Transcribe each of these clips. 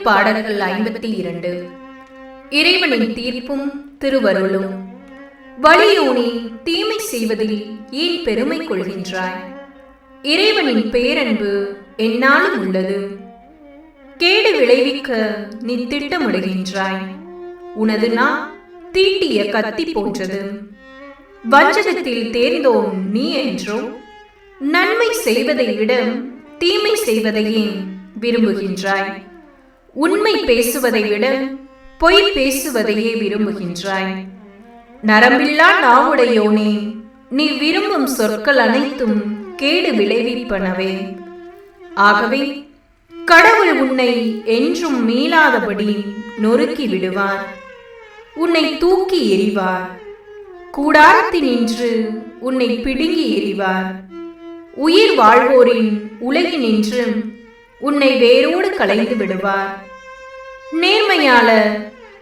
பாடல்கள் 52. இறைவனின் தீர்ப்பும் திருவருளும். வலியோனே, தீமை செய்வதில் ஏன் பெருமை கொள்கின்றாய்? இறைவனின் பேரன்பு எந்நாளும் உள்ளது. கேடு விளைவிக்க நீ திட்டமிடுகின்றாய். உனது நாள் தீட்டிய கத்தி போன்றது. வஞ்சகத்தில் தேர்ந்தோம் நீ என்றோ. நன்மை செய்வதை விட தீமை செய்வதையே விரும்புகின்றாய். உண்மை பேசுவதை விட பொய் பேசுவதையே விரும்புகின்றாய். நரம்பில்லா நாவுடையோனே, நீ விரும்பும் சொற்கள் அனைத்தும் கேடு விளைவிப்பனவே. ஆகவே கடவுள் உன்னை என்றும் மீளாதபடி நொறுக்கி விடுவார். உன்னை தூக்கி எறிவார். கூடாரத்தினின்று உன்னை பிடுங்கி எறிவார். உயிர் வாழ்வோரின் உலகினின்று உன்னை வேரோடு களைந்து விடுவார். நேர்மையாளர்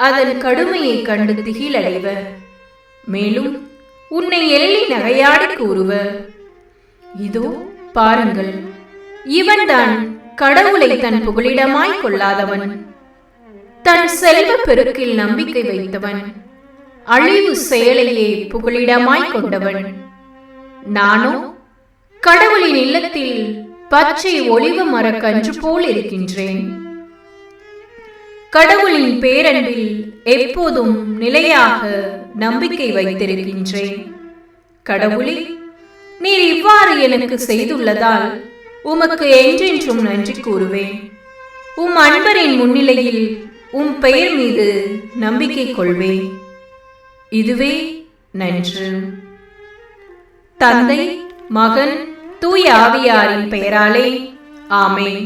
அதன் கடுமையை கண்டு திகிலடைவர். மேலும் உன்னை எள்ளி நகையாடி கூறுவர், இதோ பாருங்கள், இவன்தான் கடவுளை தன் புகலிடமாய் கொள்ளாதவன், தன் செல்வ பெருக்கில் நம்பிக்கை வைத்தவன், அழிவு செயலையே புகலிடமாய் கொண்டவன். நானோ கடவுளின் இல்லத்தில் பச்சை ஒலிவ மரக்கன்று போல் இருக்கின்றேன். கடவுளின் பேரன்பில் எப்போதும் நிலையாக நம்பிக்கை வைத்திருக்கின்றேன். கடவுளே, நீர் இவ்வாறு எனக்கு செய்துள்ளதால் உமக்கு என்றென்றும் நன்றி கூறுவேன். உம் அன்பரின் முன்னிலையில் உம் பெயர் மீது நம்பிக்கை கொள்வேன். இதுவே நன்று. தந்தை, மகன், தூய ஆவியாரின் பெயராலே ஆமென்.